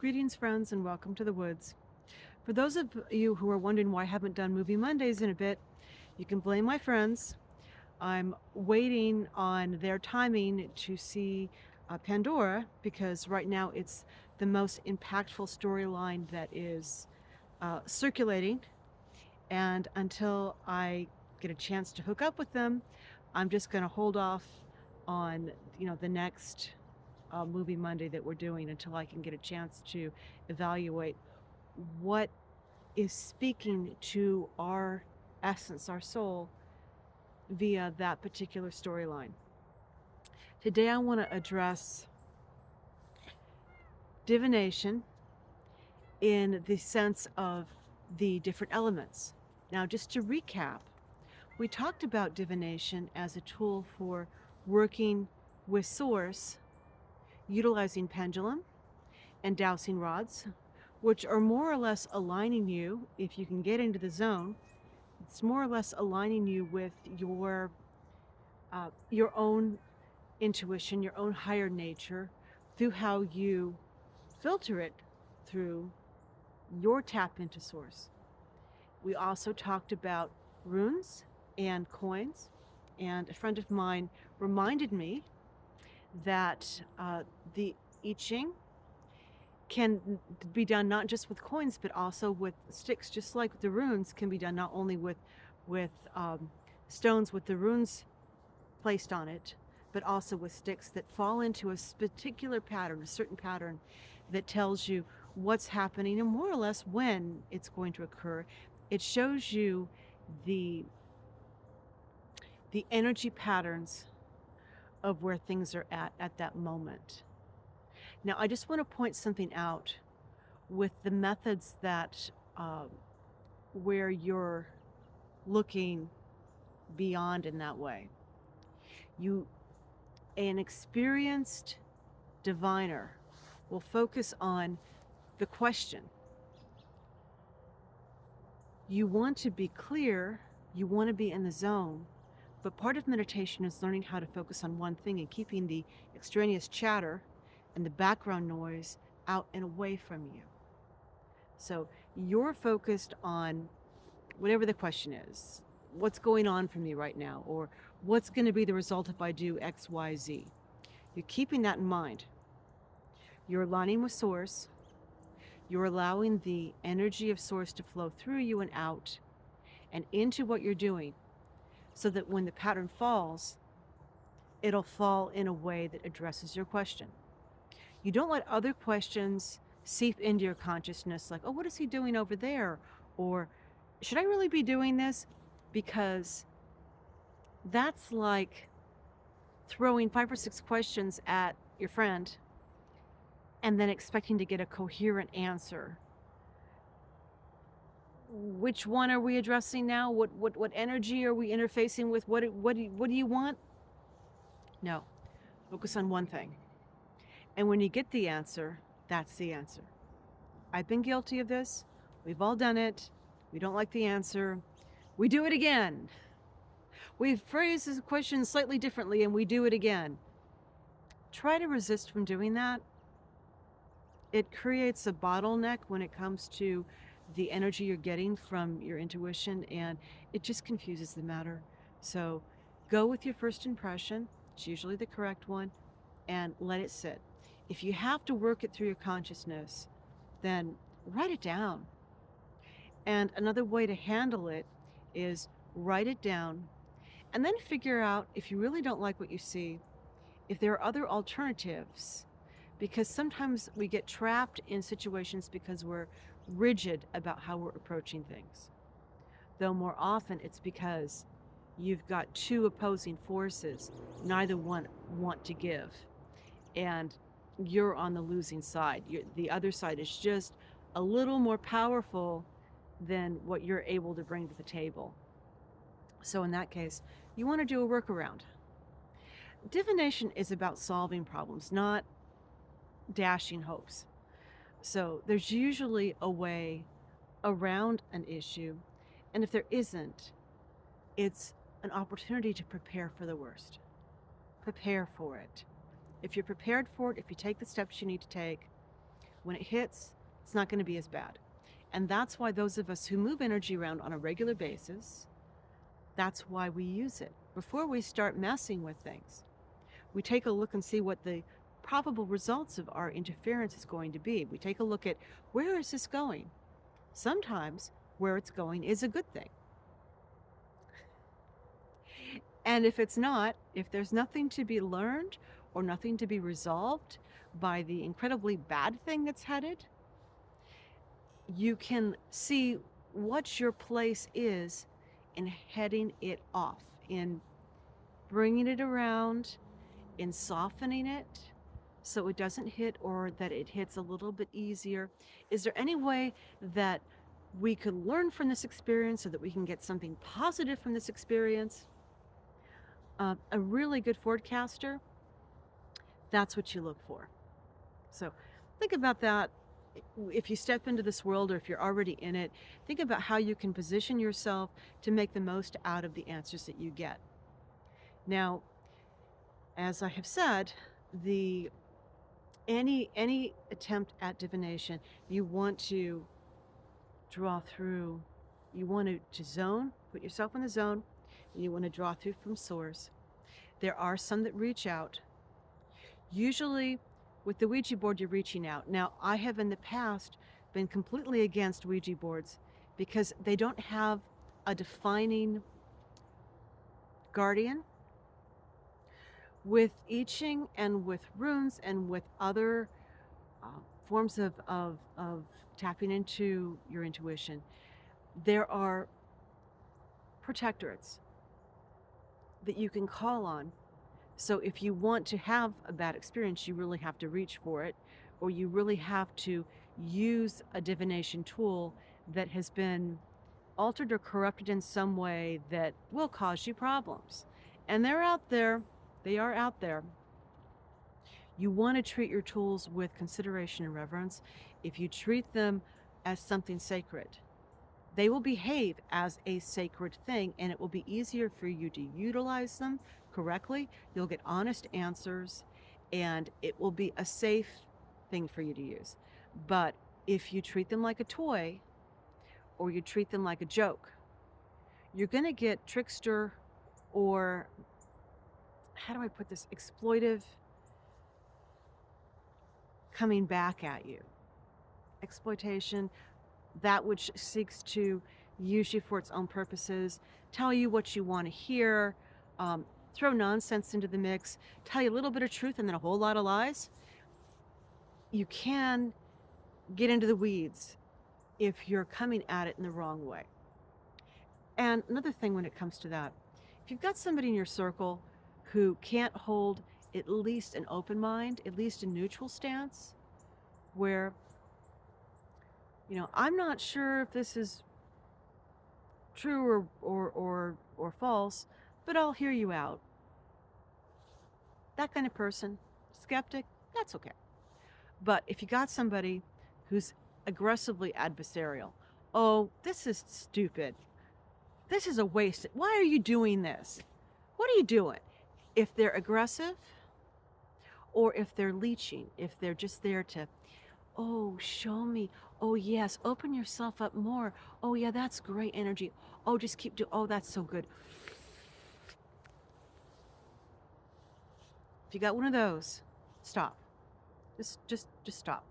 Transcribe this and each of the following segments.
Greetings, friends, and welcome to the woods. For those of you who are wondering why I haven't done Movie Mondays in a bit, you can blame my friends. I'm waiting on their timing to see Pandora because right now it's the most impactful storyline that is circulating. And until I get a chance to hook up with them, I'm just going to hold off on the next Movie Monday that we're doing until I can get a chance to evaluate what is speaking to our essence, our soul, via that particular storyline. Today, I want to address divination in the sense of the different elements. Now, just to recap, we talked about divination as a tool for working with source, utilizing pendulum and dowsing rods, which are more or less aligning you, if you can get into the zone, it's more or less aligning you with your own intuition, your own higher nature, through how you filter it through your tap into source. We also talked about runes and coins, and a friend of mine reminded me that the I Ching can be done not just with coins but also with sticks, just like the runes can be done not only with stones with the runes placed on it, but also with sticks that fall into a particular pattern, a certain pattern that tells you what's happening and more or less when it's going to occur. It shows you the the energy patterns of where things are at that moment. Now, I just want to point something out with the methods that where you're looking beyond in that way. You, an experienced diviner, will focus on the question. You want to be clear, you want to be in the zone, but part of meditation is learning how to focus on one thing and keeping the extraneous chatter and the background noise out and away from you. So you're focused on whatever the question is. What's going on for me right now? Or what's going to be the result if I do X, Y, Z? You're keeping that in mind. You're aligning with source. You're allowing the energy of source to flow through you and out and into what you're doing so that when the pattern falls, it'll fall in a way that addresses your question. You don't let other questions seep into your consciousness like, oh, what is he doing over there? Or should I really be doing this? Because that's like throwing 5 or 6 questions at your friend and then expecting to get a coherent answer. Which one are we addressing now? What energy are we interfacing with? What do you want? No, focus on one thing. And when you get the answer, that's the answer. I've been guilty of this. We've all done it. We don't like the answer. We do it again. We phrase the question slightly differently and we do it again. Try to resist from doing that. It creates a bottleneck when it comes to the energy you're getting from your intuition, and it just confuses the matter. So go with your first impression. It's usually the correct one, and let it sit. If you have to work it through your consciousness, then write it down. And another way to handle it is write it down and then figure out, if you really don't like what you see, if there are other alternatives. Because sometimes we get trapped in situations because we're rigid about how we're approaching things. Though more often it's because you've got two opposing forces, neither one want to give. And you're on the losing side. The other side is just a little more powerful than what you're able to bring to the table. So in that case, you want to do a workaround. Divination is about solving problems, not dashing hopes. So there's usually a way around an issue, and if there isn't, it's an opportunity to prepare for the worst. Prepare for it. If you're prepared for it, if you take the steps you need to take, When it hits, it's not going to be as bad. And that's why those of us who move energy around on a regular basis, that's why we use it. Before we start messing with things, we take a look and see what the probable results of our interference is going to be. We take a look at where is this going? Sometimes where it's going is a good thing. And if it's not, if there's nothing to be learned or nothing to be resolved by the incredibly bad thing that's headed, you can see what your place is in heading it off, in bringing it around, in softening it so it doesn't hit, or that it hits a little bit easier. Is there any way that we could learn from this experience so that we can get something positive from this experience? A really good forecaster, that's what you look for. So think about that. If you step into this world, or if you're already in it, think about how you can position yourself to make the most out of the answers that you get. Now, as I have said, any attempt at divination, you want to draw through, you want to zone, put yourself in the zone, and you want to draw through from source. There are some that reach out. Usually with the Ouija board, you're reaching out. Now, I have in the past been completely against Ouija boards because they don't have a defining guardian. With I Ching and with runes and with other forms of tapping into your intuition, there are protectorates that you can call on. So if you want to have a bad experience, you really have to reach for it, or you really have to use a divination tool that has been altered or corrupted in some way that will cause you problems. And they're out there. They are out there. You want to treat your tools with consideration and reverence. If you treat them as something sacred, they will behave as a sacred thing, and it will be easier for you to utilize them correctly. You'll get honest answers, and it will be a safe thing for you to use. But if you treat them like a toy, or you treat them like a joke, you're going to get trickster, or how do I put this, exploitive coming back at you. Exploitation, that which seeks to use you for its own purposes, tell you what you want to hear, throw nonsense into the mix, tell you a little bit of truth and then a whole lot of lies. You can get into the weeds if you're coming at it in the wrong way. And another thing when it comes to that, if you've got somebody in your circle who can't hold at least an open mind, at least a neutral stance, where, I'm not sure if this is true or false, but I'll hear you out. That kind of person, skeptic, that's okay. But if you got somebody who's aggressively adversarial, oh, this is stupid. This is a waste. Why are you doing this? What are you doing? If they're aggressive, or if they're leeching, if they're just there to, oh, show me. Oh, yes, open yourself up more. Oh, yeah, that's great energy. Oh, just keep doing, oh, that's so good. If you got one of those, stop. Just stop.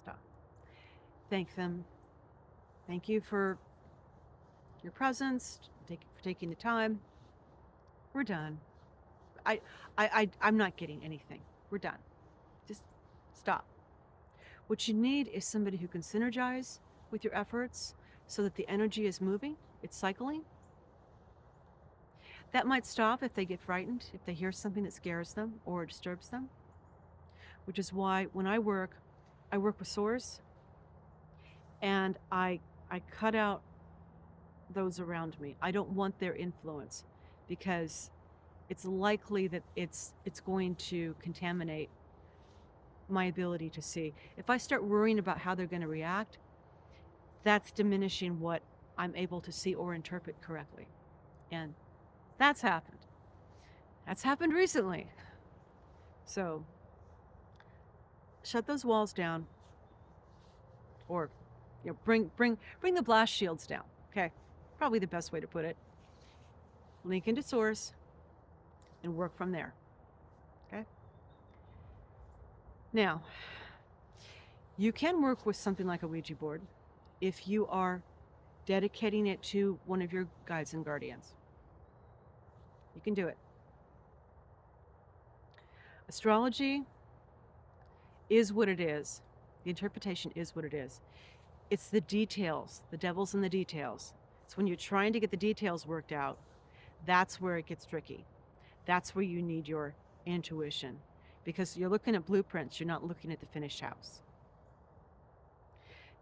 Stop. Thank them. Thank you for your presence, for taking the time. We're done. I'm not getting anything. We're done. Just stop. What you need is somebody who can synergize with your efforts so that the energy is moving, it's cycling. That might stop if they get frightened, if they hear something that scares them or disturbs them, which is why when I work with source, and I cut out those around me. I don't want their influence because it's likely that it's going to contaminate my ability to see. If I start worrying about how they're going to react, that's diminishing what I'm able to see or interpret correctly. And that's happened. That's happened recently. So shut those walls down, or bring the blast shields down. Okay, probably the best way to put it. Link into source and work from there. Okay. Now, you can work with something like a Ouija board if you are dedicating it to one of your guides and guardians. You can do it. Astrology is what it is. The interpretation is what it is. It's the details. The devil's in the details. It's when you're trying to get the details worked out, that's where it gets tricky. That's where you need your intuition, because you're looking at blueprints, you're not looking at the finished house.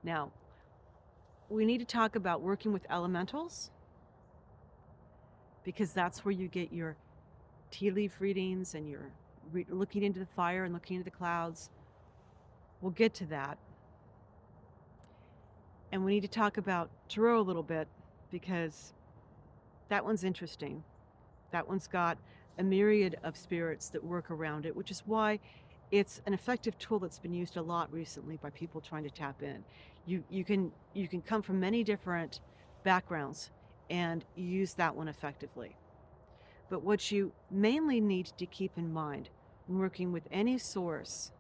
Now, we need to talk about working with elementals, because that's where you get your tea leaf readings and you're looking into the fire and looking into the clouds. We'll get to that. And we need to talk about tarot a little bit, because that one's interesting. That one's got a myriad of spirits that work around it, which is why it's an effective tool that's been used a lot recently by people trying to tap in. You can come from many different backgrounds and use that one effectively. But what you mainly need to keep in mind when working with any source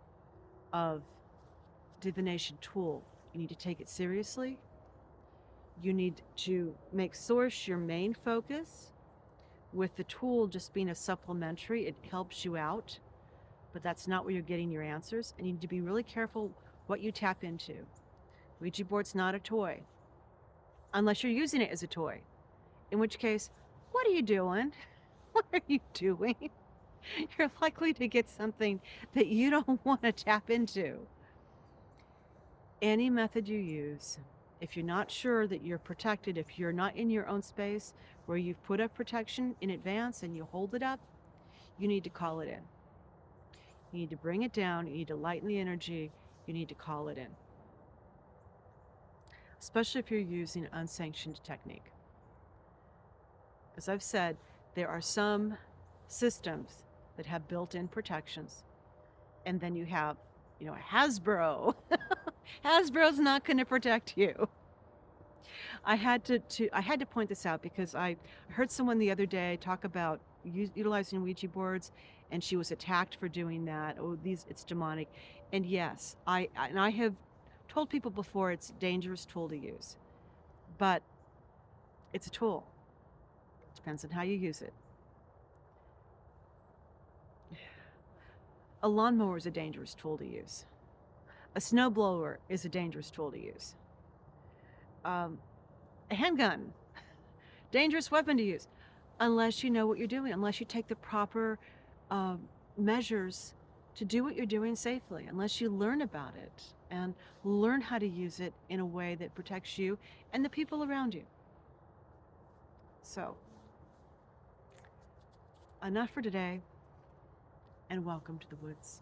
of divination tool, you need to take it seriously. You need to make source your main focus, with the tool just being a supplementary. It helps you out, but that's not where you're getting your answers. And you need to be really careful what you tap into. Ouija board's not a toy, unless you're using it as a toy, in which case, what are you doing? What are you doing? You're likely to get something that you don't want to tap into. Any method you use, if you're not sure that you're protected, if you're not in your own space where you've put up protection in advance and you hold it up, you need to call it in. You need to bring it down. You need to lighten the energy. You need to call it in. Especially if you're using unsanctioned technique. As I've said, there are some systems that have built-in protections. And then you have, Hasbro. Hasbro's not going to protect you. I had to point this out, because I heard someone the other day talk about utilizing Ouija boards, and she was attacked for doing that. Oh, it's demonic. And yes, I have told people before, it's a dangerous tool to use, but it's a tool. It depends on how you use it. A lawnmower is a dangerous tool to use. A snowblower is a dangerous tool to use. A handgun, dangerous weapon to use, unless you know what you're doing, unless you take the proper measures to do what you're doing safely, unless you learn about it and learn how to use it in a way that protects you and the people around you. So, enough for today, and welcome to the woods.